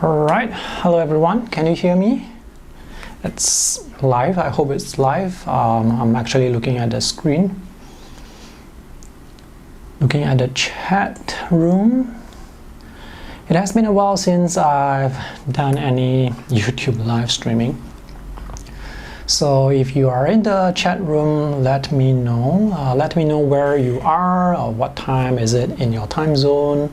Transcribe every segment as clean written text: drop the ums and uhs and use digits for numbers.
Alright, hello everyone, can you hear me? It's live, I hope it's live. I'm actually looking at the screen, looking at the chat room. It has been a while since I've done any YouTube live streaming. So if you are in the chat room, let me know where you are or what time is it in your time zone.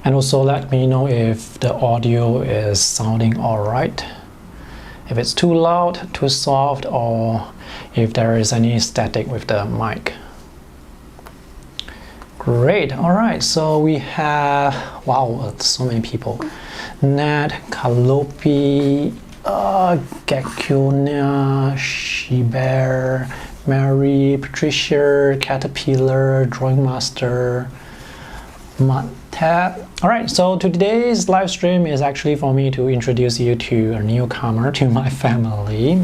And also let me know if the audio is sounding alright, if it's too loud, too soft, or if there is any static with the mic. Great, alright, so we have, wow, so many people. Nat, Kalopi, Gakunia, Shiber, Mary, Patricia, Caterpillar, Drawing Master, Tab. Alright, so today's live stream is actually for me to introduce you to a newcomer to my family.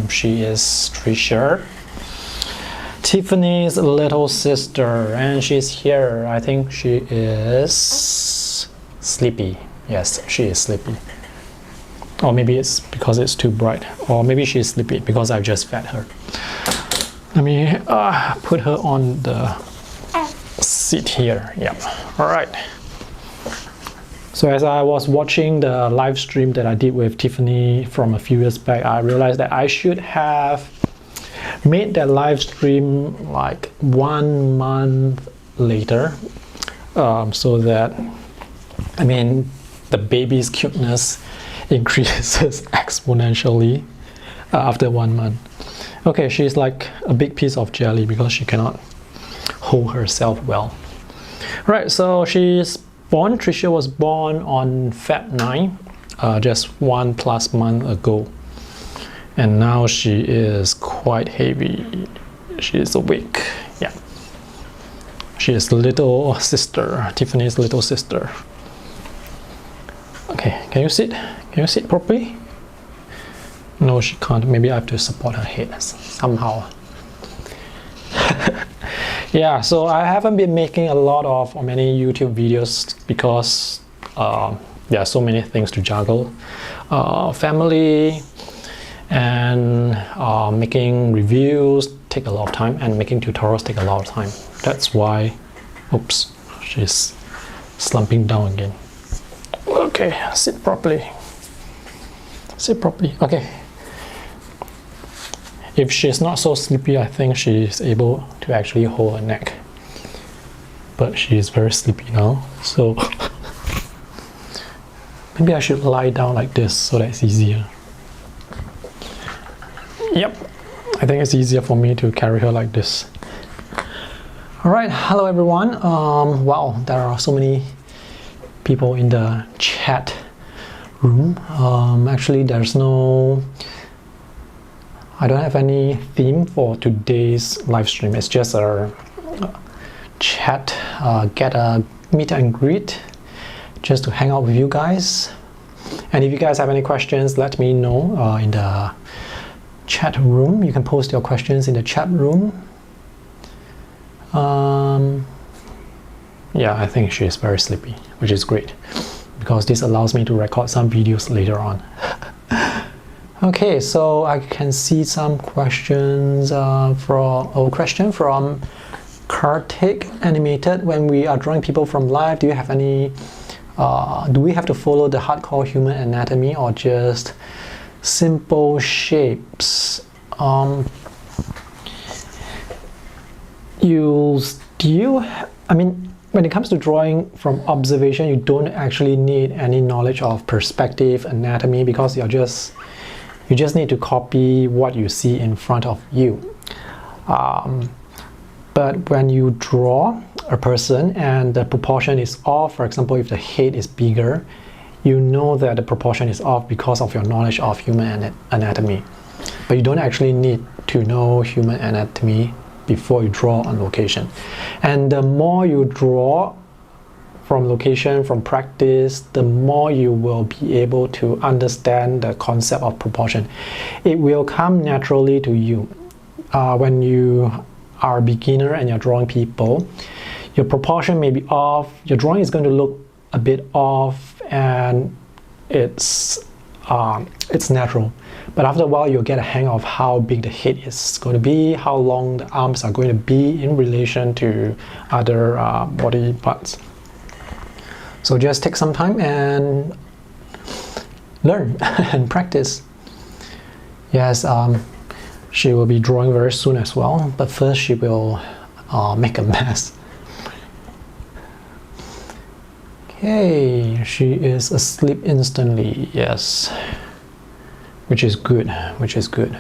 She is Trisha, Tiffany's little sister, and she's here. I think she is sleepy. Yes, she is sleepy. Or maybe it's because it's too bright. Or maybe she's sleepy because I've just fed her. Let me put her on the seat here. Yep. All right. So as I was watching the live stream that I did with Tiffany from a few years back, I realized that I should have made that live stream like 1 month later, so that, I mean, the baby's cuteness increases exponentially after 1 month. Okay, she's like a big piece of jelly because she cannot hold herself well. Right, so she's born, Trisha was born on Feb 9, just 1+ month ago. And now she is quite heavy. She is awake. Yeah. She is little sister, Tiffany's little sister. Okay, can you sit? Can you sit properly? No, she can't. Maybe I have to support her head somehow. Yeah, so I haven't been making a lot of many YouTube videos because there are so many things to juggle. Family and making reviews take a lot of time, and making tutorials take a lot of time. That's why, oops, she's slumping down again. Okay, sit properly. Sit properly. Okay. If she's not so sleepy, I think she's able to actually hold her neck. But she is very sleepy now, so maybe I should lie down like this so that it's easier. Yep, I think it's easier for me to carry her like this. Alright, hello everyone. Wow, there are so many people in the chat room. Actually, I don't have any theme for today's live stream. It's just a chat, get a meet and greet, just to hang out with you guys. And if you guys have any questions, let me know in the chat room. You can post your questions in the chat room. Yeah, I think she is very sleepy, which is great because this allows me to record some videos later on. Okay, so I can see some questions question from Kartik Animated. When we are drawing people from life, do you have any do we have to follow the hardcore human anatomy or just simple shapes? I mean, when it comes to drawing from observation, you don't actually need any knowledge of perspective, anatomy, because you just need to copy what you see in front of you. But when you draw a person and the proportion is off, for example, if the head is bigger, you know that the proportion is off because of your knowledge of human anatomy. But you don't actually need to know human anatomy before you draw on location. And the more you draw from location, from practice, the more you will be able to understand the concept of proportion. It will come naturally to you. When you are a beginner and you're drawing people, your proportion may be off, your drawing is going to look a bit off, and it's natural. But after a while, you'll get a hang of how big the head is going to be, how long the arms are going to be in relation to other body parts. So just take some time and learn and practice. Yes, she will be drawing very soon as well, but first she will make a mess. Okay, she is asleep instantly, yes. Which is good, which is good.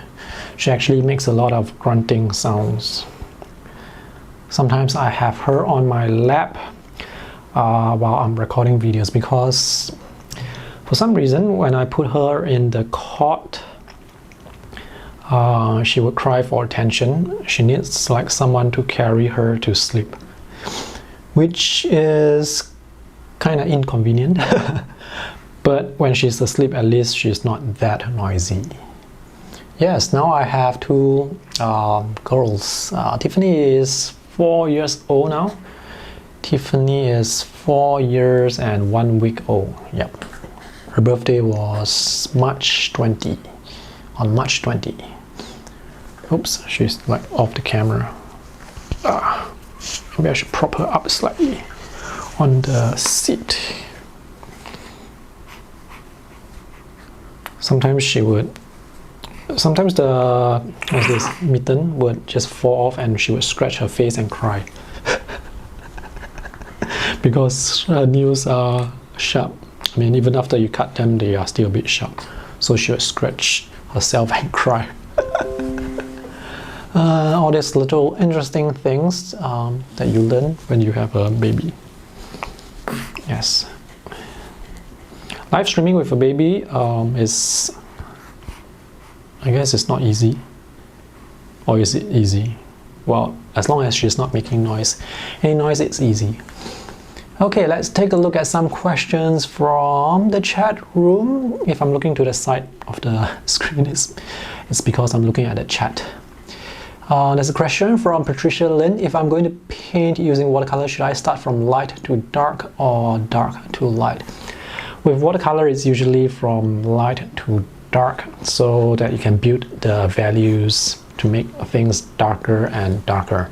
She actually makes a lot of grunting sounds. Sometimes I have her on my lap while I'm recording videos, because for some reason when I put her in the cot, she would cry for attention. She needs like someone to carry her to sleep, which is kind of inconvenient. But when she's asleep, at least she's not that noisy. Yes, now I have two girls. Tiffany is 4 years old now. Tiffany is 4 years and 1 week old. Yep. Her birthday was March 20. On March 20. Oops, she's like off the camera. Maybe I should prop her up slightly on the seat. Sometimes the mitten would just fall off and she would scratch her face and cry. Because her nails are sharp. I mean, even after you cut them, they are still a bit sharp. So she would scratch herself and cry. All these little interesting things that you learn when you have a baby. Yes. Live streaming with a baby is, I guess it's not easy. Or is it easy? Well, as long as she's not making noise. Any noise, it's easy. Okay, let's take a look at some questions from the chat room. If I'm looking to the side of the screen, it's because I'm looking at the chat. There's a question from Patricia Lin. If I'm going to paint using watercolor, should I start from light to dark or dark to light? With watercolor, it's usually from light to dark, so that you can build the values to make things darker and darker.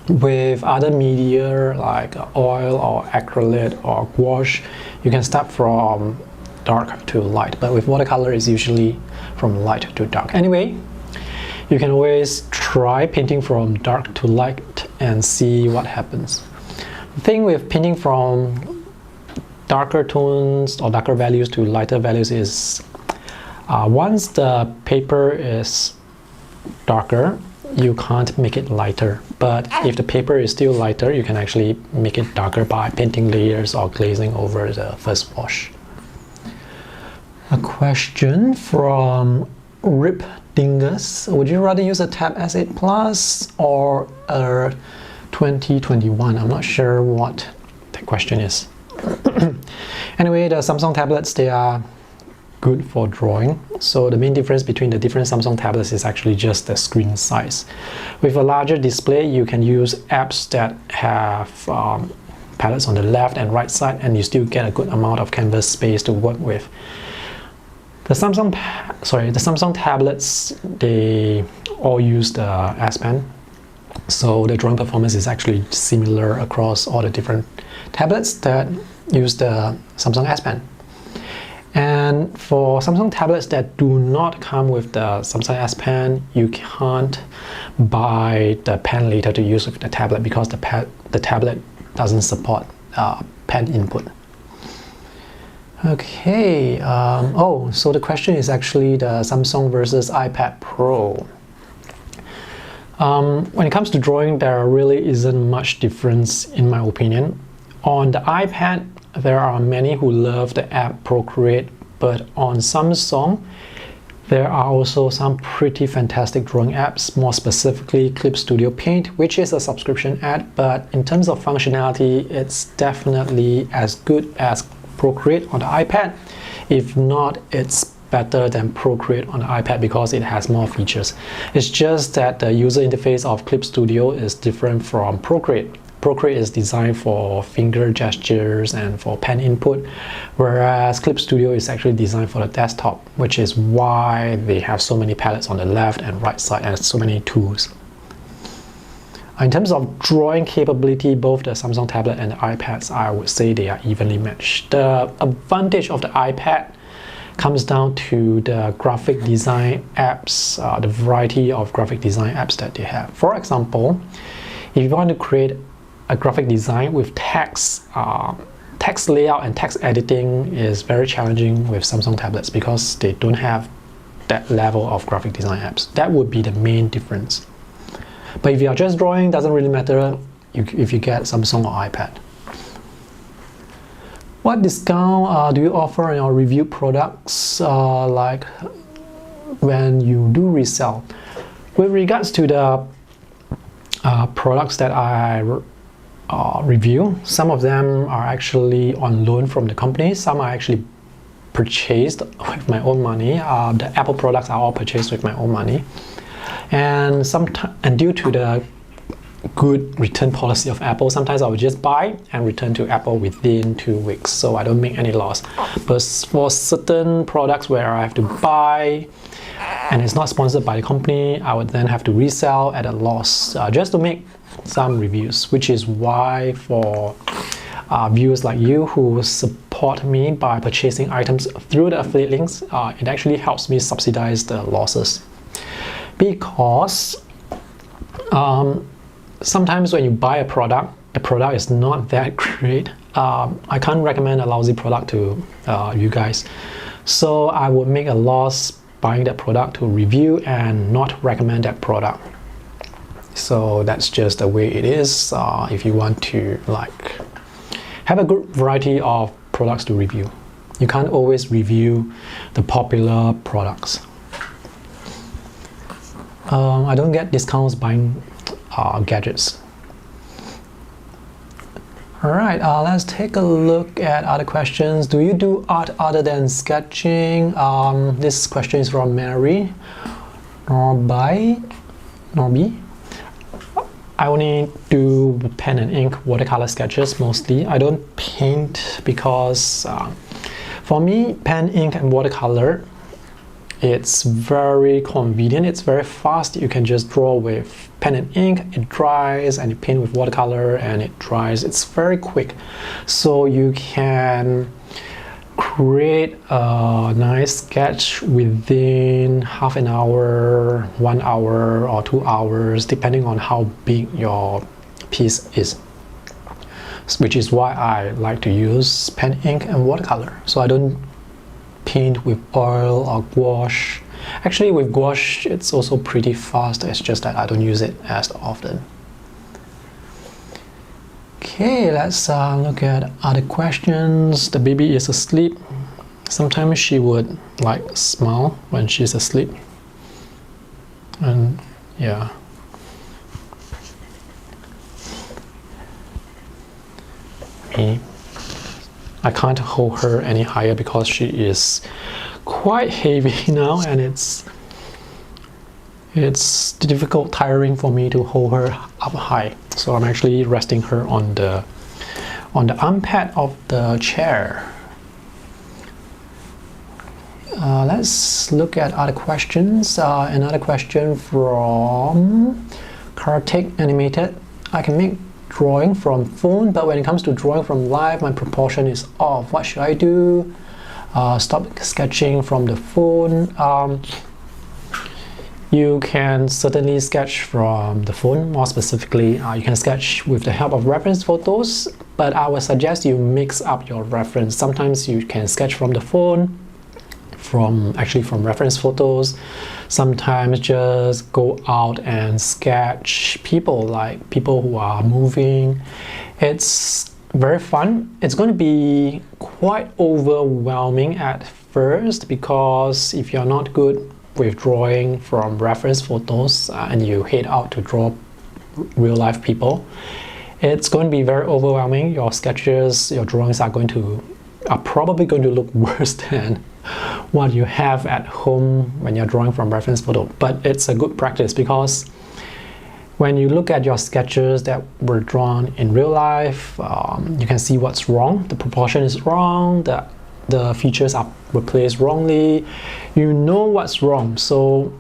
With other media like oil or acrylic or gouache, you can start from dark to light, but with watercolor, it's usually from light to dark. Anyway, you can always try painting from dark to light and see what happens. The thing with painting from darker tones or darker values to lighter values is once the paper is darker, you can't make it lighter. But if the paper is still lighter, you can actually make it darker by painting layers or glazing over the first wash. A question from Rip Dingus. Would you rather use a Tab S8 Plus or a 2021? I'm not sure what the question is. Anyway, the Samsung tablets, they are good for drawing. So the main difference between the different Samsung tablets is actually just the screen size. With a larger display, you can use apps that have palettes on the left and right side, and you still get a good amount of canvas space to work with. The Samsung tablets, they all use the S Pen. So the drawing performance is actually similar across all the different tablets that use the Samsung S Pen. And for Samsung tablets that do not come with the Samsung S Pen, you can't buy the pen later to use with the tablet because the tablet doesn't support pen input. Okay, so the question is actually the Samsung versus iPad Pro. When it comes to drawing, there really isn't much difference in my opinion. On the iPad, there are many who love the app Procreate, but on Samsung, there are also some pretty fantastic drawing apps, more specifically Clip Studio Paint, which is a subscription app, but in terms of functionality, it's definitely as good as Procreate on the iPad. If not, it's better than Procreate on the iPad because it has more features. It's just that the user interface of Clip Studio is different from Procreate. Procreate is designed for finger gestures and for pen input, whereas Clip Studio is actually designed for the desktop, which is why they have so many palettes on the left and right side and so many tools. In terms of drawing capability, both the Samsung tablet and the iPads, I would say they are evenly matched. The advantage of the iPad comes down to the graphic design apps, the variety of graphic design apps that they have. For example, if you want to create a graphic design with text, text layout and text editing is very challenging with Samsung tablets because they don't have that level of graphic design apps. That would be the main difference. But if you are just drawing, doesn't really matter if you get Samsung or iPad. What discount do you offer on your review products, like when you do resell? With regards to the products that I review, some of them are actually on loan from the company, some are actually purchased with my own money. The Apple products are all purchased with my own money. And due to the good return policy of Apple, sometimes I will just buy and return to Apple within 2 weeks, so I don't make any loss. But for certain products where I have to buy and it's not sponsored by the company, I would then have to resell at a loss just to make some reviews, which is why for viewers like you who support me by purchasing items through the affiliate links, it actually helps me subsidize the losses. Because sometimes when you buy a product, the product is not that great. I can't recommend a lousy product to you guys. So I would make a loss buying that product to review and not recommend that product. So that's just the way it is. If you want to have a good variety of products to review, you can't always review the popular products. I don't get discounts buying gadgets. Alright, let's take a look at other questions. Do you do art other than sketching? This question is from Mary Norby. I only do pen and ink watercolor sketches mostly. I don't paint because for me, pen, ink and watercolor, it's very convenient, it's very fast. You can just draw with pen and ink, it dries, and you paint with watercolor and it dries. It's very quick. So you can create a nice sketch within half an hour, 1 hour, or 2 hours, depending on how big your piece is. Which is why I like to use pen, ink, and watercolor. So I don't paint with oil or gouache. Actually, with gouache, it's also pretty fast. It's just that I don't use it as often. Okay, let's look at other questions. The baby is asleep. Sometimes she would smile when she's asleep. And yeah. I can't hold her any higher because she is quite heavy now, and it's difficult, tiring for me to hold her up high. So I'm actually resting her on the arm pad of the chair. Let's look at other questions. Another question from Kartik Animated. I can make drawing from phone, but when it comes to drawing from live, my proportion is off. What should I do? Stop sketching from the phone. You can certainly sketch from the phone. More specifically, you can sketch with the help of reference photos, but I would suggest you mix up your reference. Sometimes you can sketch from the phone, from reference photos. Sometimes just go out and sketch people, like people who are moving. It's very fun. It's going to be quite overwhelming at first because if you're not good with drawing from reference photos and you head out to draw real life people, it's going to be very overwhelming. Your sketches, your drawings are probably going to look worse than what you have at home when you're drawing from reference photo. But it's a good practice because when you look at your sketches that were drawn in real life, you can see what's wrong. The proportion is wrong, the features are replaced wrongly. You know what's wrong, so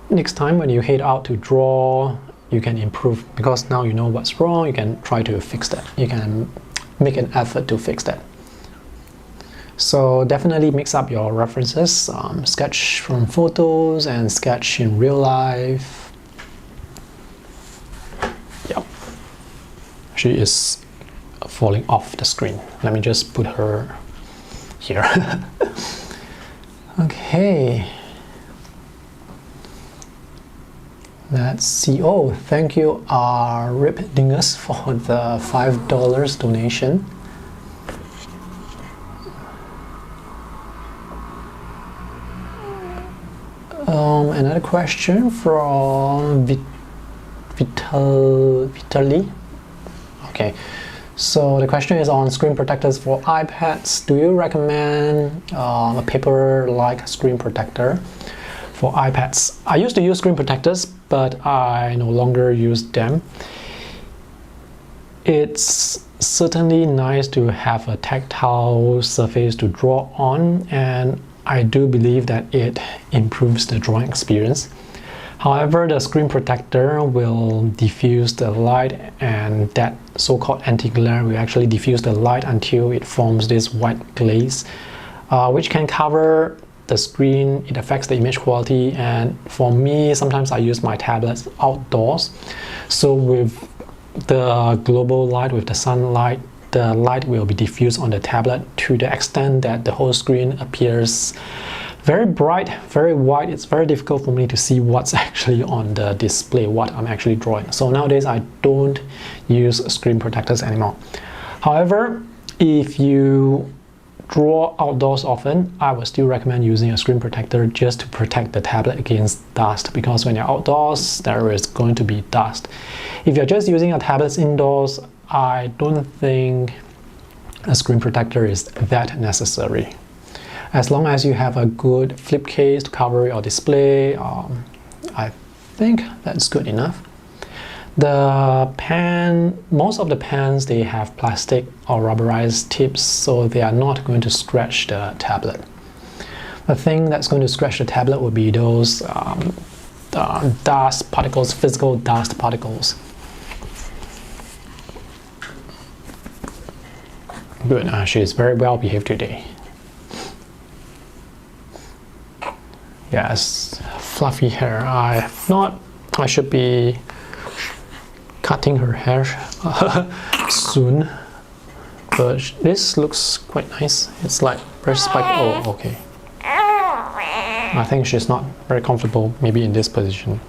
next time when you head out to draw, you can improve, because now you know what's wrong. You can try to fix that. You can make an effort to fix that. So definitely mix up your references, sketch from photos and sketch in real life. Yep. She is falling off the screen. Let me just put her here. Okay. Let's see. Oh, thank you, Rip Dingus, for the $5 donation. Another question from Vitaly. Okay, so the question is on screen protectors for iPads. Do you recommend a paper-like screen protector for iPads? I used to use screen protectors, but I no longer use them. It's certainly nice to have a tactile surface to draw on, and I do believe that it improves the drawing experience. However, the screen protector will diffuse the light, and that so-called anti-glare will actually diffuse the light until it forms this white glaze, which can cover the screen. It affects the image quality, and for me, sometimes I use my tablets outdoors. So with the global light, with the sunlight, the light will be diffused on the tablet to the extent that the whole screen appears very bright, very white. It's very difficult for me to see what's actually on the display, what I'm actually drawing. So nowadays I don't use screen protectors anymore. However, if you draw outdoors often, I would still recommend using a screen protector just to protect the tablet against dust, because when you're outdoors, there is going to be dust. If you're just using a tablet indoors, I don't think a screen protector is that necessary. As long as you have a good flip case to cover your display, I think that's good enough. The pen, most of the pens, they have plastic or rubberized tips, so they are not going to scratch the tablet. The thing that's going to scratch the tablet would be those dust particles, physical dust particles. Good, she is very well behaved today. Yes, fluffy hair. I should be cutting her hair soon, but this looks quite nice. It's like very spiky. Oh, okay. I think she's not very comfortable maybe in this position.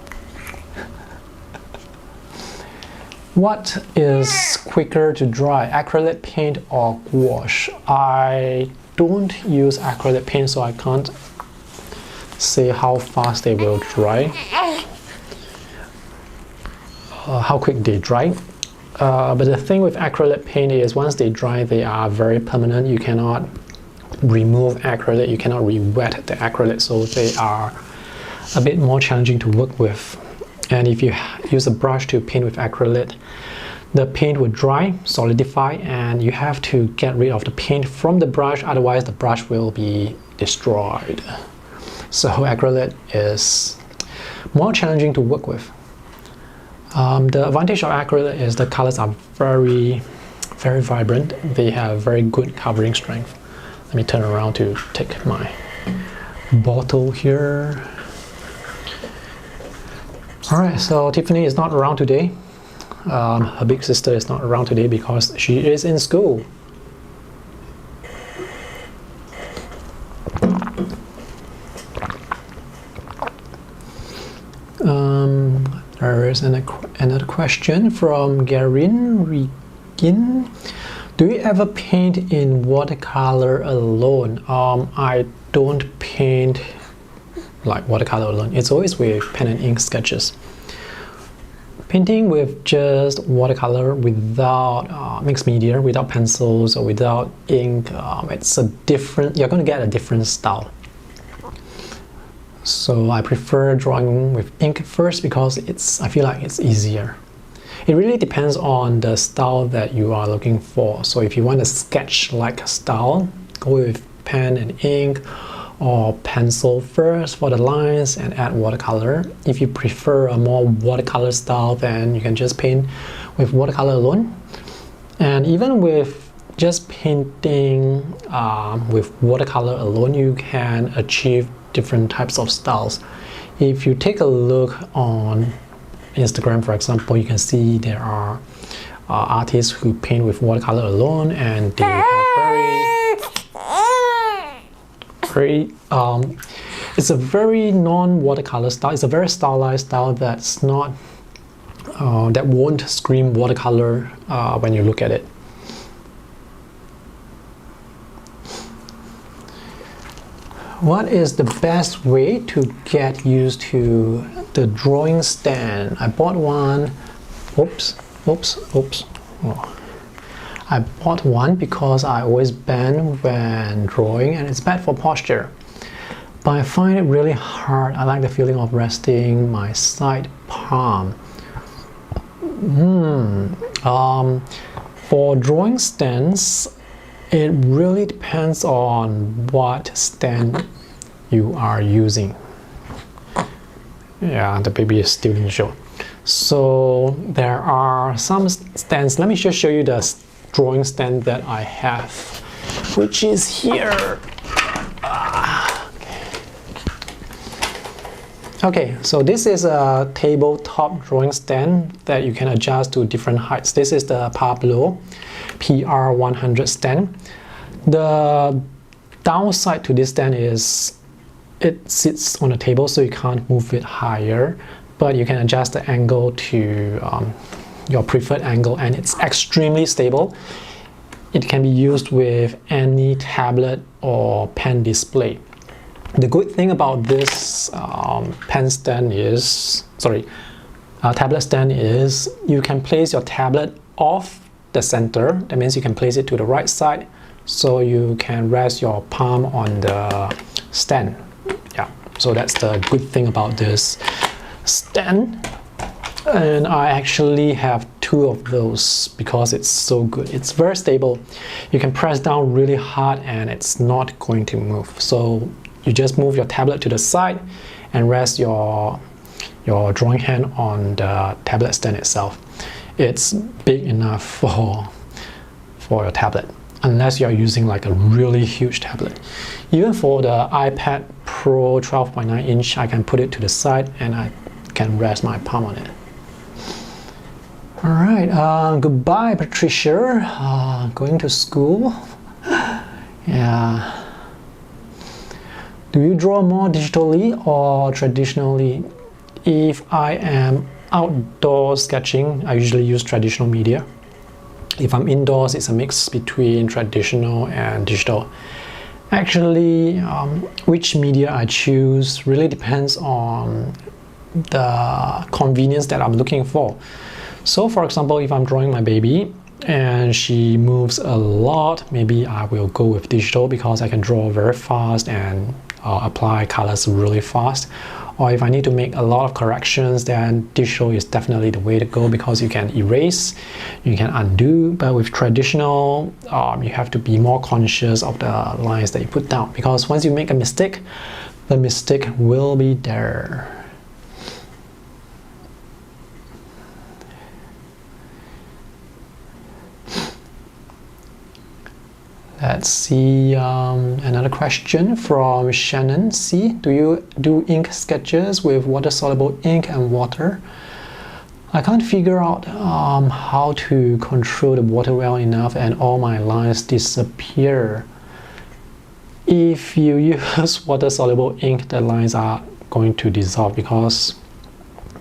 What is quicker to dry, acrylic paint or gouache? I don't use acrylic paint, so I can't say how fast they will dry, how quick they dry. But the thing with acrylic paint is once they dry, they are very permanent. You cannot remove acrylic, you cannot re-wet the acrylic, so they are a bit more challenging to work with. And if you use a brush to paint with acrylic, the paint will dry, solidify, and you have to get rid of the paint from the brush, otherwise the brush will be destroyed. So acrylic is more challenging to work with. The advantage of acrylic is the colors are very, very vibrant. They have very good covering strength. Let me turn around to take my bottle here. Alright, so Tiffany is not around today. Her big sister is not around today because she is in school. There is another question from Garin Regin. Do you ever paint in watercolor alone? I don't paint like watercolor alone. It's always with pen and ink sketches. Painting with just watercolor without mixed media, without pencils or without ink, it's a different, you're going to get a different style. So I prefer drawing with ink first because I feel like it's easier. It really depends on the style that you are looking for. So if you want a sketch-like style, go with pen and ink, or pencil first for the lines and add watercolor. If you prefer a more watercolor style, then you can just paint with watercolor alone. And even with just painting with watercolor alone, you can achieve different types of styles. If you take a look on Instagram, for example, you can see there are artists who paint with watercolor alone, and they have it's a very non-watercolor style. It's a very stylized style that's not that won't scream watercolor when you look at it. What is the best way to get used to the drawing stand? I bought one. Oops. Oh. I bought one because I always bend when drawing and it's bad for posture. But I find it really hard. I like the feeling of resting my side palm. For drawing stands, it really depends on what stand you are using. Yeah, the baby is still in the show. So there are some stands. Let me just show you the drawing stand that I have, which is here. Okay, so this is a tabletop drawing stand that you can adjust to different heights. This is the Pablo PR100 stand. The downside to this stand is it sits on a table, so you can't move it higher, but you can adjust the angle to your preferred angle, and it's extremely stable. It can be used with any tablet or pen display. The good thing about this tablet stand is you can place your tablet off the center. That means you can place it to the right side, so you can rest your palm on the stand. Yeah, so that's the good thing about this stand. And I actually have two of those because it's so good. It's very stable. You can press down really hard and it's not going to move. So you just move your tablet to the side and rest your drawing hand on the tablet stand itself. It's big enough for your tablet, unless you're using like a really huge tablet. Even for the iPad Pro 12.9 inch, I can put it to the side and I can rest my palm on it. All right, goodbye, Patricia. Going to school. Yeah. Do you draw more digitally or traditionally? If I am outdoor sketching, I usually use traditional media. If I'm indoors, it's a mix between traditional and digital. Actually, which media I choose really depends on the convenience that I'm looking for. So for example, if I'm drawing my baby and she moves a lot, maybe I will go with digital because I can draw very fast and apply colors really fast. Or if I need to make a lot of corrections, then digital is definitely the way to go because you can erase, you can undo. But with traditional, you have to be more conscious of the lines that you put down, because once you make a mistake, the mistake will be there. Let's see, another question from Shannon C. Do you do ink sketches with water-soluble ink and water? I can't figure out how to control the water well enough and all my lines disappear. If you use water-soluble ink, the lines are going to dissolve because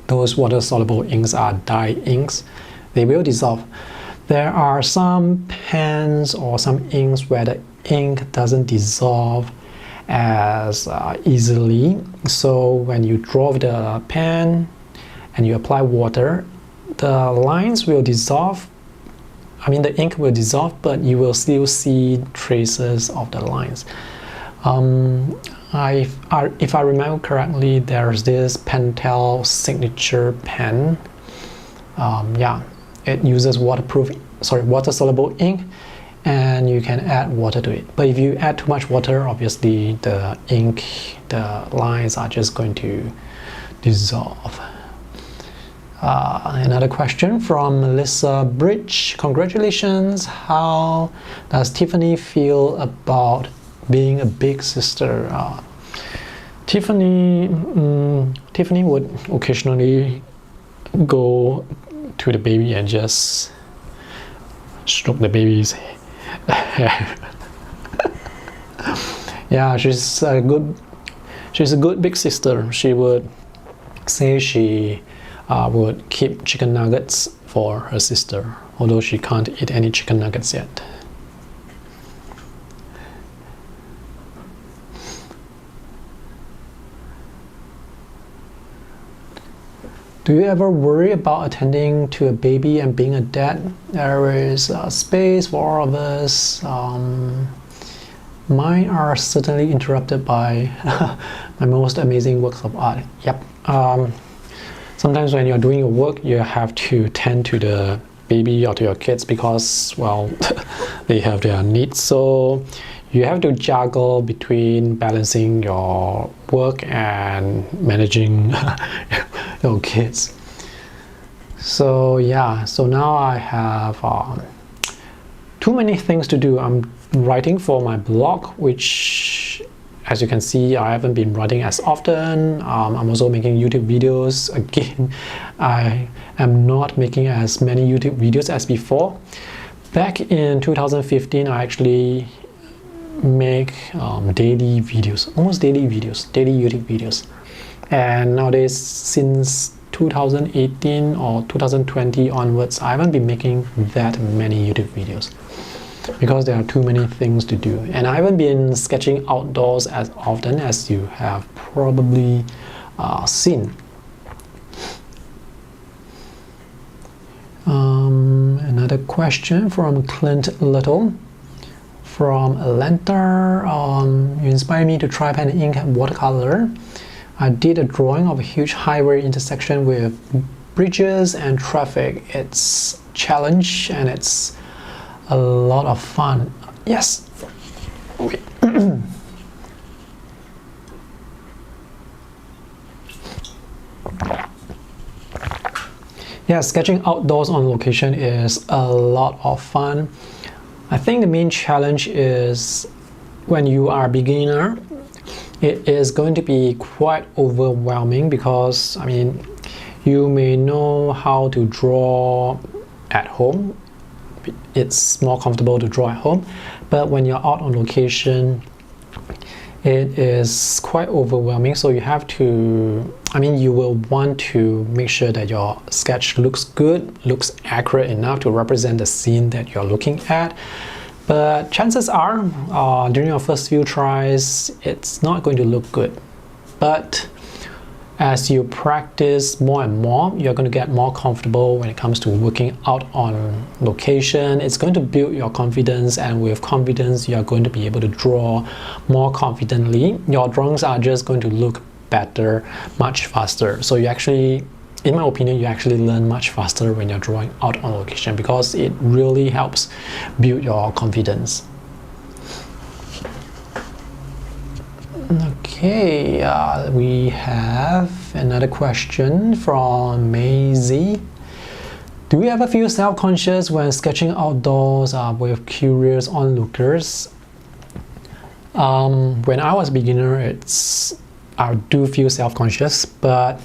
those water-soluble inks are dye inks. They will dissolve. There are some pens or some inks where the ink doesn't dissolve as easily. So when you draw with the pen and you apply water, the lines will dissolve. I mean, the ink will dissolve, but you will still see traces of the lines. if I remember correctly, there's this Pentel signature pen. Yeah, it uses water soluble ink, and you can add water to it. But if you add too much water, obviously the ink, the lines are just going to dissolve. Another question from Melissa Bridge. Congratulations. How does Tiffany feel about being a big sister? Tiffany would occasionally go to the baby and just stroke the baby's hair. Yeah, she's a good big sister. She would say she would keep chicken nuggets for her sister, although she can't eat any chicken nuggets yet. Do you ever worry about attending to a baby and being a dad? There is space for all of us. Mine are certainly interrupted by my most amazing works of art. Yep. Sometimes when you're doing your work, you have to tend to the baby or to your kids because, well, they have their needs. So you have to juggle between balancing your work and managing your kids. So yeah, so now I have too many things to do. I'm writing for my blog, which, as you can see, I haven't been writing as often. I'm also making YouTube videos. Again, I am not making as many YouTube videos as before. Back in 2015, I actually make daily videos, almost daily videos, daily YouTube videos. And nowadays, since 2018 or 2020 onwards, I haven't been making that many YouTube videos because there are too many things to do, and I haven't been sketching outdoors as often as you have probably seen. Another question from Clint Little. From Atlanta, you inspired me to try pen and ink watercolor. I did a drawing of a huge highway intersection with bridges and traffic. It's a challenge and it's a lot of fun. Yes. Wait. Yeah, sketching outdoors on location is a lot of fun. I think the main challenge is when you are a beginner, it is going to be quite overwhelming because, I mean, you may know how to draw at home. It's more comfortable to draw at home, but when you're out on location, it is quite overwhelming. So you have to, I mean, you will want to make sure that your sketch looks good, looks accurate enough to represent the scene that you're looking at. But chances are, during your first few tries, it's not going to look good. But as you practice more and more, you're going to get more comfortable when it comes to working out on location. It's going to build your confidence, and with confidence, you're going to be able to draw more confidently. Your drawings are just going to look better, much faster. So you actually, in my opinion, you actually learn much faster when you're drawing out on location because it really helps build your confidence. Okay, we have another question from Maisie. Do you ever feel self-conscious when sketching outdoors with curious onlookers? When I was a beginner, I do feel self-conscious, but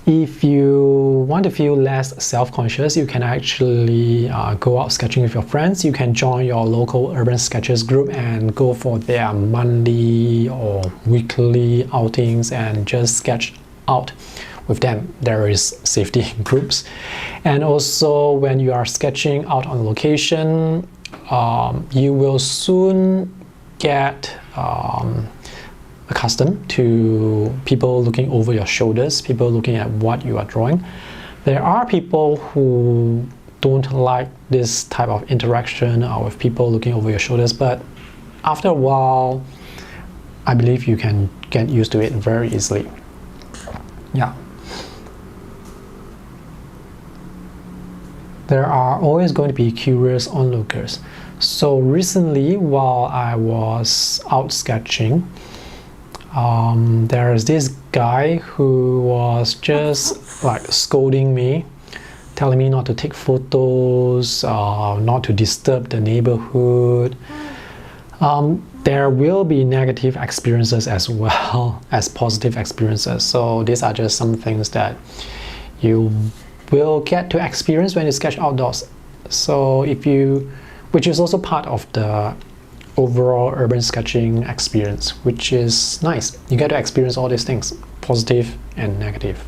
if you want to feel less self-conscious, you can actually go out sketching with your friends. You can join your local urban sketchers group and go for their monthly or weekly outings and just sketch out with them. There is safety groups. And also when you are sketching out on location, you will soon get accustomed to people looking over your shoulders, people looking at what you are drawing. There are people who don't like this type of interaction with people looking over your shoulders, but after a while, I believe you can get used to it very easily. Yeah. There are always going to be curious onlookers. So recently, while I was out sketching, there is this guy who was just like scolding me, telling me not to take photos, not to disturb the neighborhood. There will be negative experiences as well as positive experiences. So these are just some things that you will get to experience when you sketch outdoors. So which is also part of the overall urban sketching experience, which is nice. You get to experience all these things, positive and negative.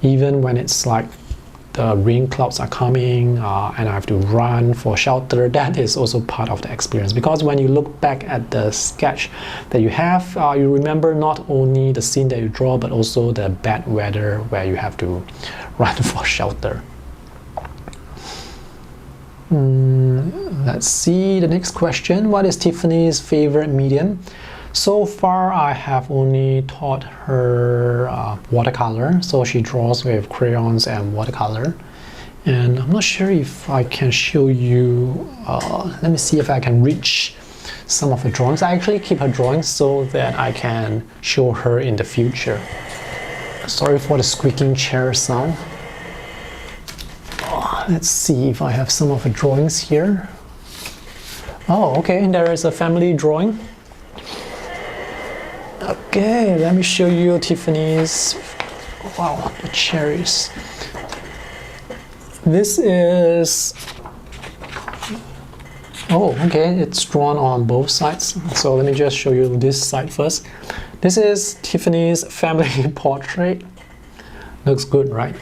Even when it's like the rain clouds are coming and I have to run for shelter, that is also part of the experience, because when you look back at the sketch that you have, you remember not only the scene that you draw, but also the bad weather where you have to run for shelter. Let's see the next question. What is Tiffany's favorite medium? So far, I have only taught her watercolor, so she draws with crayons and watercolor. And I'm not sure if I can show you, let me see if I can reach some of her drawings. I actually keep her drawings so that I can show her in the future. Sorry for the squeaking chair sound. Let's see if I have some of her drawings here. Oh, okay, there is a family drawing. Okay, let me show you Tiffany's. Wow, the cherries. This is. Oh, okay, it's drawn on both sides. So let me just show you this side first. This is Tiffany's family portrait. Looks good, right?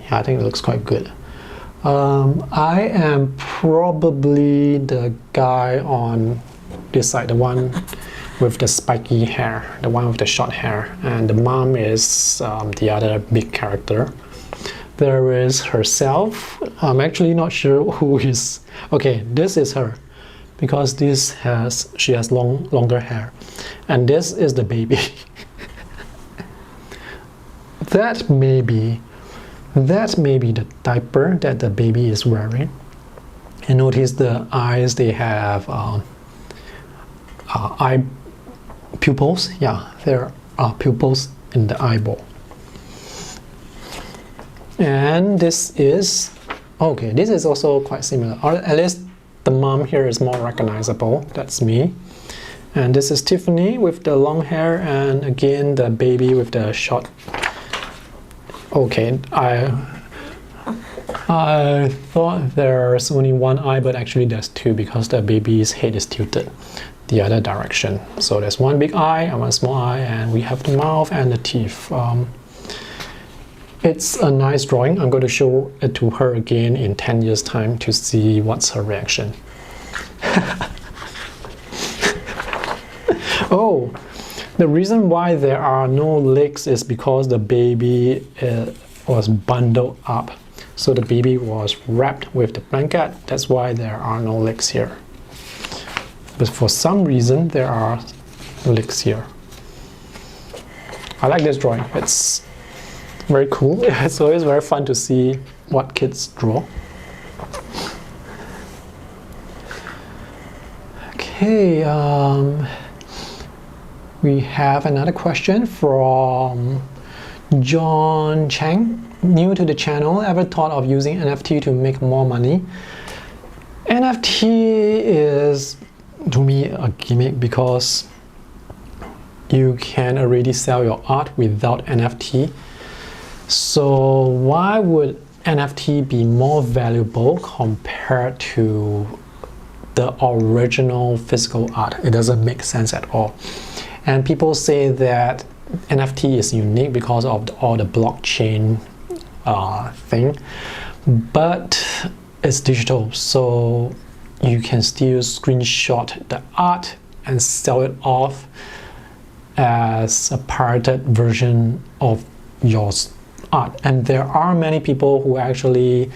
Yeah, I think it looks quite good. I am probably the guy on this side, the one with the spiky hair, the one with the short hair, and the mom is the other big character. There is herself. I'm actually not sure who is. Okay, this is her, because she has longer hair, and this is the baby. That may be the diaper that the baby is wearing. And notice the eyes, they have eye pupils. Yeah, there are pupils in the eyeball. And this is, okay, this is also quite similar, or at least the mom here is more recognizable. That's me. And this is Tiffany with the long hair, and again the baby with the short. Okay, I thought there's only one eye, but actually there's two, because the baby's head is tilted the other direction. So there's one big eye and one small eye, and we have the mouth and the teeth. It's a nice drawing. I'm going to show it to her again in 10 years time to see what's her reaction. Oh, the reason why there are no legs is because the baby was bundled up. So the baby was wrapped with the blanket. That's why there are no legs here. But for some reason, there are legs here. I like this drawing. It's very cool. It's always very fun to see what kids draw. Okay, we have another question from John Chang. New to the channel, ever thought of using NFT to make more money? NFT is, to me, a gimmick, because you can already sell your art without NFT. So why would NFT be more valuable compared to the original physical art? It doesn't make sense at all. And people say that NFT is unique because of all the blockchain thing, but it's digital, so you can still screenshot the art and sell it off as a pirated version of your art. And there are many people who actually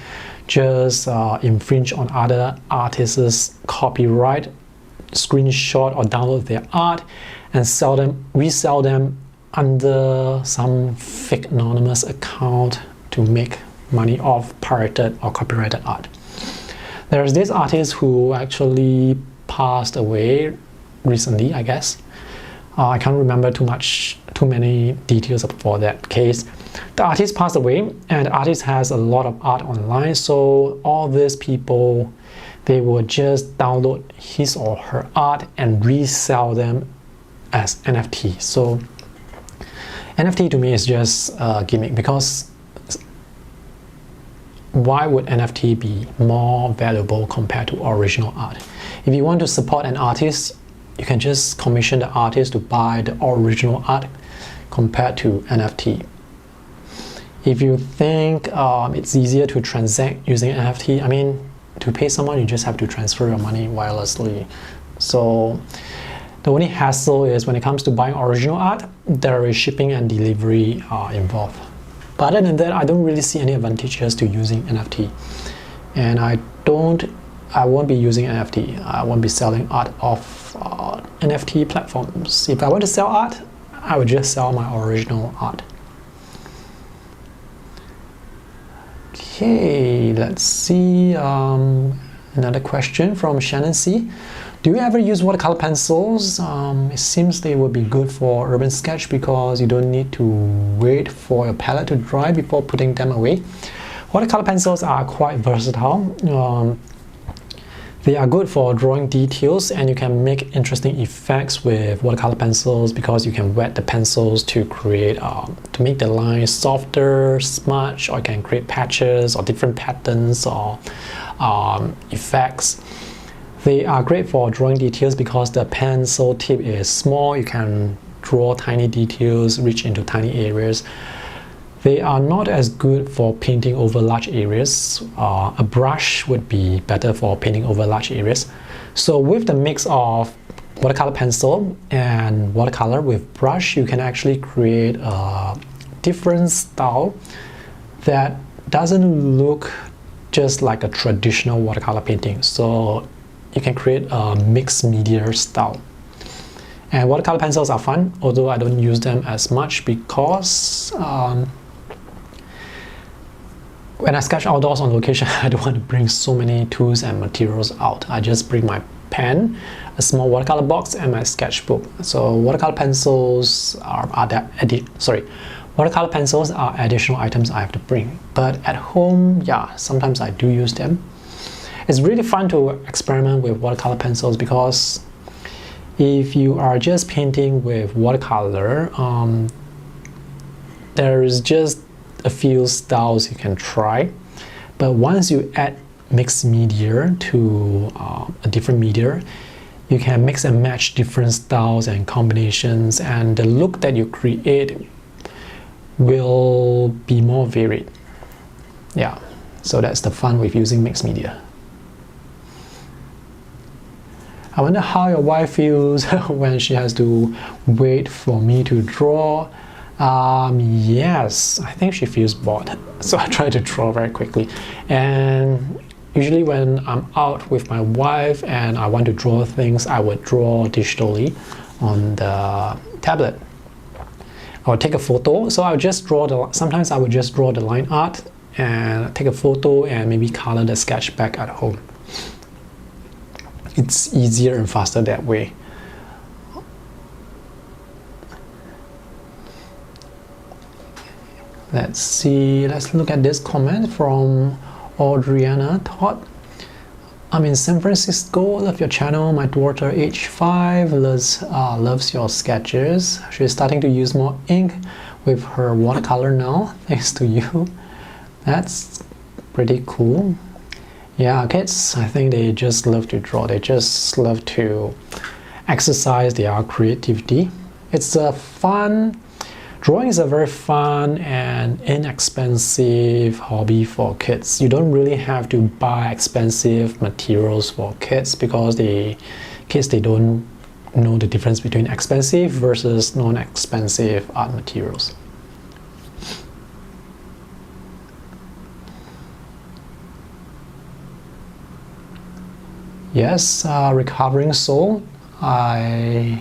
just infringe on other artists' copyright screenshot or download their art and resell them under some fake anonymous account to make money off pirated or copyrighted art. There's this artist who actually passed away recently, I guess. I can't remember too many details for that case. The artist passed away, and the artist has a lot of art online, so all these people, they will just download his or her art and resell them as NFT. So NFT to me is just a gimmick, because why would NFT be more valuable compared to original art? If you want to support an artist, you can just commission the artist to buy the original art compared to NFT. If you think it's easier to transact using NFT, I mean, to pay someone, you just have to transfer your money wirelessly. So the only hassle is when it comes to buying original art, there is shipping and delivery involved. But other than that, I don't really see any advantages to using NFT. And I won't be using NFT. I won't be selling art off NFT platforms. If I want to sell art, I would just sell my original art. Okay, let's see. Another question from Shannon C. Do you ever use watercolor pencils? It seems they would be good for urban sketch because you don't need to wait for your palette to dry before putting them away. Watercolor pencils are quite versatile. They are good for drawing details, and you can make interesting effects with watercolor pencils because you can wet the pencils to create to make the lines softer, smudge, or you can create patches or different patterns or effects. They are great for drawing details because the pencil tip is small. You can draw tiny details, reach into tiny areas. They are not as good for painting over large areas. A brush would be better for painting over large areas. So with the mix of watercolor pencil and watercolor with brush, you can actually create a different style that doesn't look just like a traditional watercolor painting. So you can create a mixed media style. And watercolor pencils are fun, although I don't use them as much because when I sketch outdoors on location, I don't want to bring so many tools and materials out. I just bring my pen, a small watercolor box, and my sketchbook. So watercolor pencils are additional items I have to bring. But at home, yeah, sometimes I do use them. It's really fun to experiment with watercolor pencils because if you are just painting with watercolor, there is just a few styles you can try. But once you add mixed media to a different media, you can mix and match different styles and combinations, and the look that you create will be more varied. Yeah, so that's the fun with using mixed media. I wonder how your wife feels when she has to wait for me to draw. Yes, I think she feels bored. So I try to draw very quickly. And usually when I'm out with my wife and I want to draw things, I would draw digitally on the tablet. I would take a photo. So I would just draw sometimes I would just draw the line art and take a photo and maybe color the sketch back at home. It's easier and faster that way. Let's see, let's look at this comment from Audriana Todd. I'm in San Francisco, love your channel. My daughter, age 5, loves your sketches. She's starting to use more ink with her watercolor now, thanks to you. That's pretty cool. Yeah, kids, I think they just love to draw. They just love to exercise their creativity. It's a fun, drawing is a very fun and inexpensive hobby for kids. You don't really have to buy expensive materials for kids because they don't know the difference between expensive versus non-expensive art materials. Yes, recovering soul. I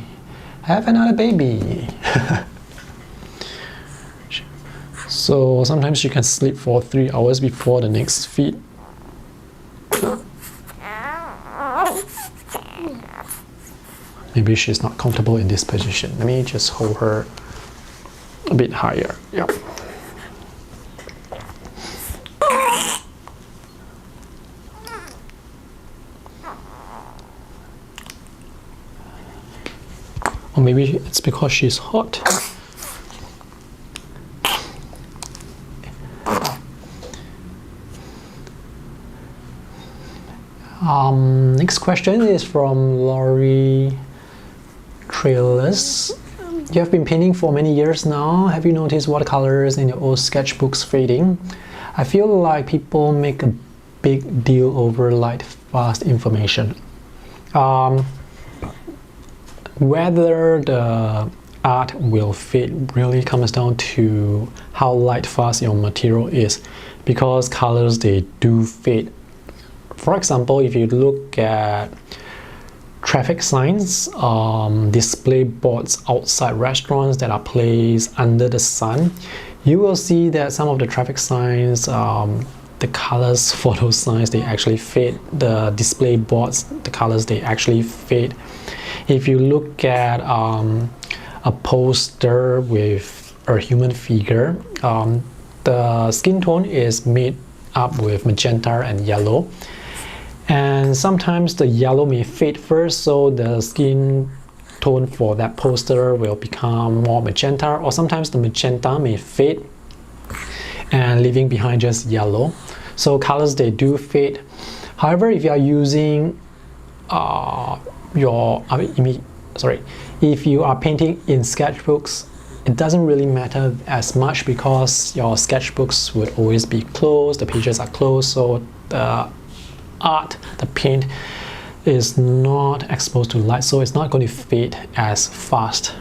have another baby. So sometimes she can sleep for 3 hours before the next feed. Maybe she's not comfortable in this position. Let me just hold her a bit higher. Yep. Or maybe it's because she's hot. Next question is from Laurie Trailers. You have been painting for many years now. Have you noticed watercolors in your old sketchbooks fading? I feel like people make a big deal over light fast information. Whether the art will fade really comes down to how light fast your material is, because colors, they do fade. For example, if you look at traffic signs, display boards outside restaurants that are placed under the sun, you will see that some of the traffic signs, the colors for those signs, they actually fade. The display boards, the colors, they actually fade. If you look at a poster with a human figure, the skin tone is made up with magenta and yellow. And sometimes the yellow may fade first, so the skin tone for that poster will become more magenta, or sometimes the magenta may fade and leaving behind just yellow. So colors, they do fade. However, if you are using if you are painting in sketchbooks, it doesn't really matter as much because your sketchbooks would always be closed, the pages are closed, so the art, the paint is not exposed to light, so it's not going to fade as fast.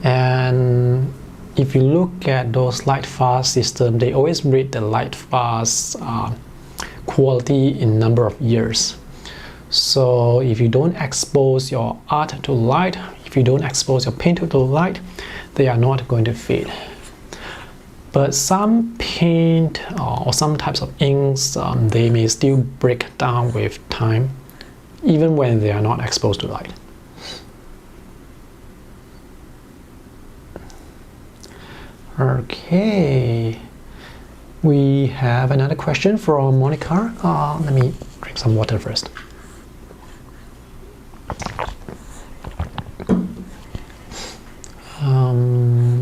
And if you look at those light fast systems, they always rate the light fast quality in number of years. So if you don't expose your art to light, if you don't expose your paint to light, they are not going to fade. But some paint or some types of inks, they may still break down with time, even when they are not exposed to light. Okay, we have another question from Monica. Let me drink some water first.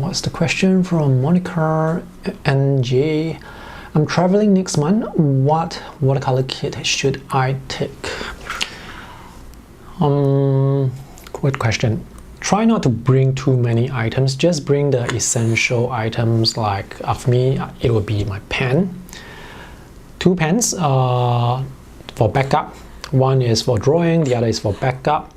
What's the question from Monica NJ? I'm traveling next month. What watercolor kit should I take? Good question. Try not to bring too many items. Just bring the essential items. Like for me, it would be my pen, 2 pens for backup. One is for drawing, the other is for backup.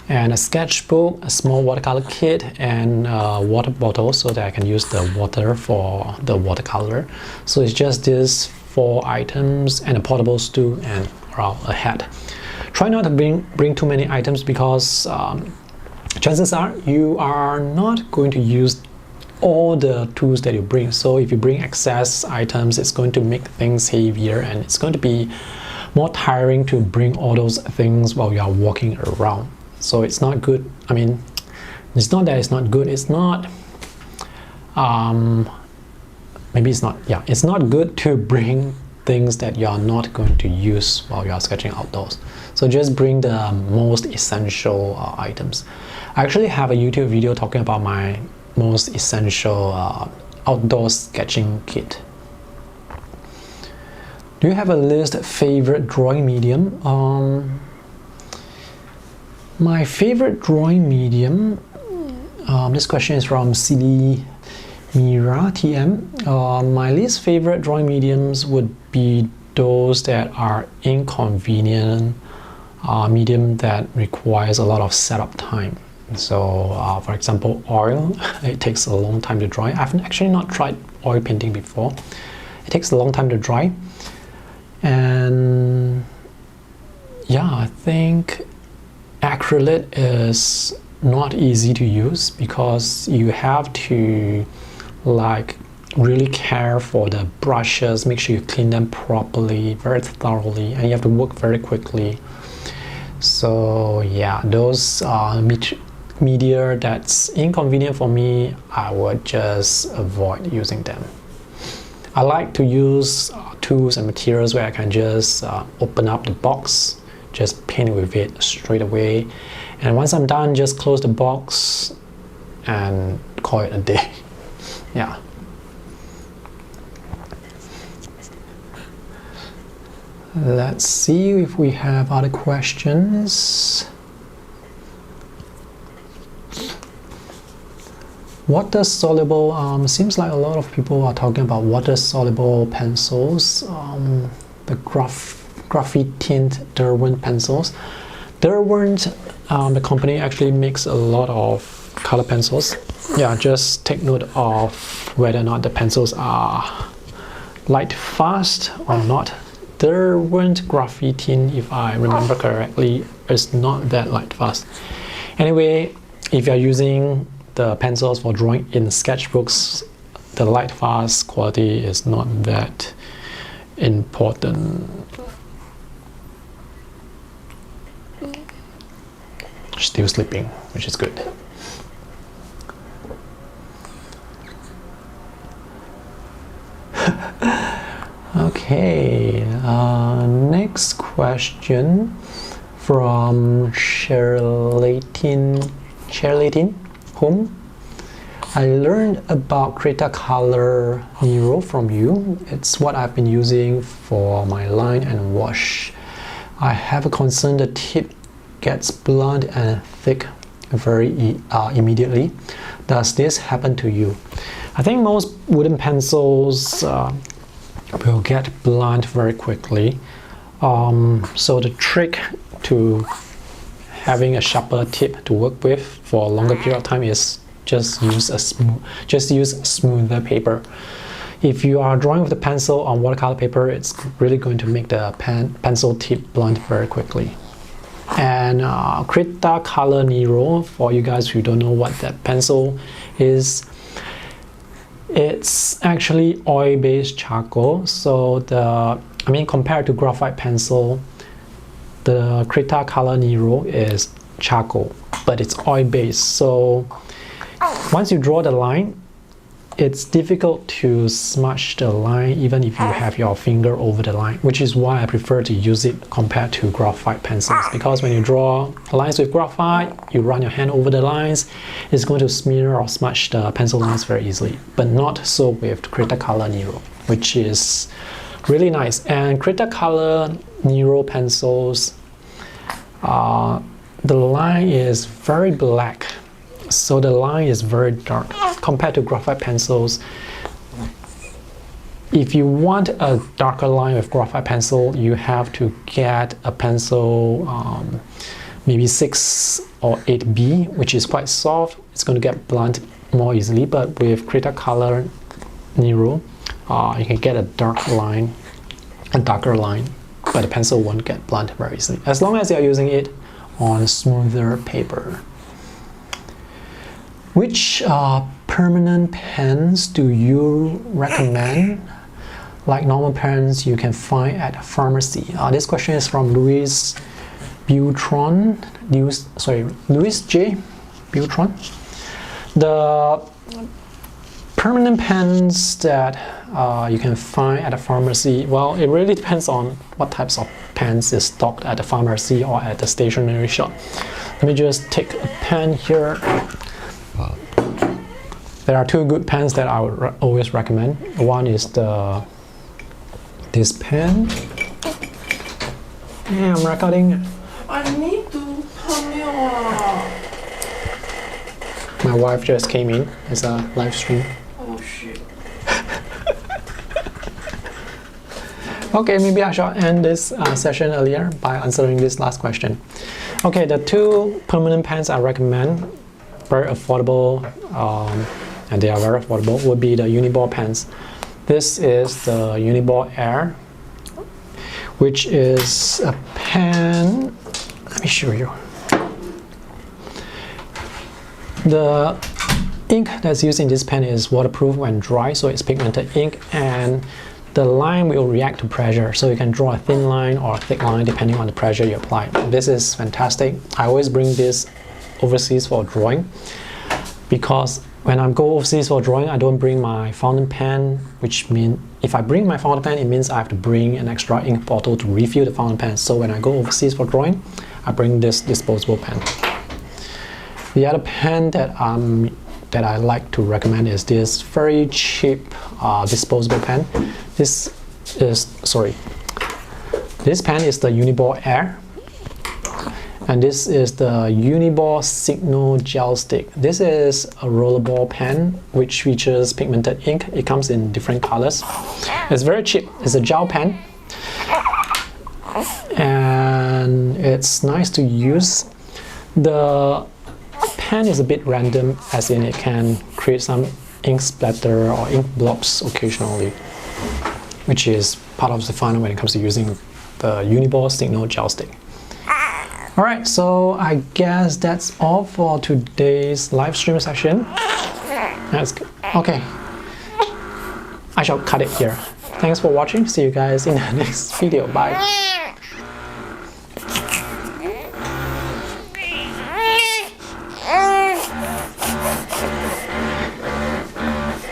And a sketchbook, a small watercolor kit, and a water bottle so that I can use the water for the watercolor. So it's just these 4 items, and a portable stool and a hat. Try not to bring too many items because chances are you are not going to use all the tools that you bring. So if you bring excess items, it's going to make things heavier and it's going to be more tiring to bring all those things while you are walking around. So it's not good. I mean, it's not that it's not good, it's not maybe it's not, yeah, it's not good to bring things that you are not going to use while you are sketching outdoors. So just bring the most essential items. I actually have a YouTube video talking about my most essential outdoor sketching kit. Do you have a list of favorite drawing medium? My favorite drawing medium, this question is from CD Mira TM. My least favorite drawing mediums would be those that are inconvenient, medium that requires a lot of setup time. So for example, oil, it takes a long time to dry. I've actually not tried oil painting before. It takes a long time to dry. And yeah, I think acrylic is not easy to use because you have to like really care for the brushes, make sure you clean them properly, very thoroughly, and you have to work very quickly. So yeah, those media that's inconvenient for me, I would just avoid using them. I like to use tools and materials where I can just open up the box, just paint with it straight away, and once I'm done, just close the box and call it a day. Yeah. Let's see if we have other questions. Water soluble, seems like a lot of people are talking about water soluble pencils, the graphite tint Derwent pencils. Derwent, the company actually makes a lot of color pencils. Yeah, just take note of whether or not the pencils are light fast or not. Derwent graphite tint, if I remember correctly, is not that light fast. Anyway, if you're using the pencils for drawing in sketchbooks, the light fast quality is not that important. Still sleeping, which is good. Okay, next question from Charlatan Home. I learned about Cretacolor Nero from you. It's what I've been using for my line and wash. I have a concern the tip gets blunt and thick very immediately. Does this happen to you? I think most wooden pencils will get blunt very quickly. So the trick to having a sharper tip to work with for a longer period of time is just use smoother paper. If you are drawing with the pencil on watercolor paper, it's really going to make the pencil tip blunt very quickly. And Cretacolor Nero, for you guys who don't know what that pencil is, it's actually oil-based charcoal. So compared to graphite pencil, the Cretacolor Nero is charcoal, but it's oil-based. So once you draw the line, it's difficult to smudge the line even if you have your finger over the line, which is why I prefer to use it compared to graphite pencils, because when you draw lines with graphite, you run your hand over the lines, it's going to smear or smudge the pencil lines very easily, but not so with Cretacolor Nero, which is really nice. And Cretacolor Nero pencils, the line is very black, so the line is very dark compared to graphite pencils. If you want a darker line with graphite pencil, you have to get a pencil maybe 6 or 8B, which is quite soft. It's going to get blunt more easily, but with Cretacolor Nero, you can get a darker line, but the pencil won't get blunt very easily, as long as you're using it on smoother paper. Which permanent pens do you recommend? Like normal pens you can find at a pharmacy. This question is from Louis Butron. Louis J. Butron. The permanent pens that you can find at a pharmacy, well, it really depends on what types of pens is stocked at the pharmacy or at the stationery shop. Let me just take a pen here. There are two good pens that I would always recommend. One is this pen. Yeah, I'm recording. I need to come here. My wife just came in. It's a live stream. Oh shit. Okay, maybe I should end this session earlier by answering this last question. Okay, the two permanent pens I recommend, very affordable, and they are very affordable, would be the Uni-Ball pens. This is the Uni-Ball Air, which is a pen me show you. The ink that's used in this pen is waterproof when dry, so it's pigmented ink, and the line will react to pressure, so you can draw a thin line or a thick line depending on the pressure you apply. This is fantastic. I always bring this overseas for drawing, because when I go overseas for drawing, I don't bring my fountain pen, which means if I bring my fountain pen, it means I have to bring an extra ink bottle to refill the fountain pen. So when I go overseas for drawing, I bring this disposable pen. The other pen that I like to recommend is this very cheap disposable pen. This pen is the Uni-Ball Air, and this is the Uni-Ball Signal Gel Stick. This is a rollerball pen which features pigmented ink. It comes in different colors. It's very cheap. It's a gel pen, and it's nice to use. The pen is a bit random, as in it can create some ink splatter or ink blobs occasionally, which is part of the fun when it comes to using the Uni-Ball Signal Gel Stick. Alright, so I guess that's all for today's live stream session. Okay, I shall cut it here. Thanks for watching. See you guys in the next video. Bye.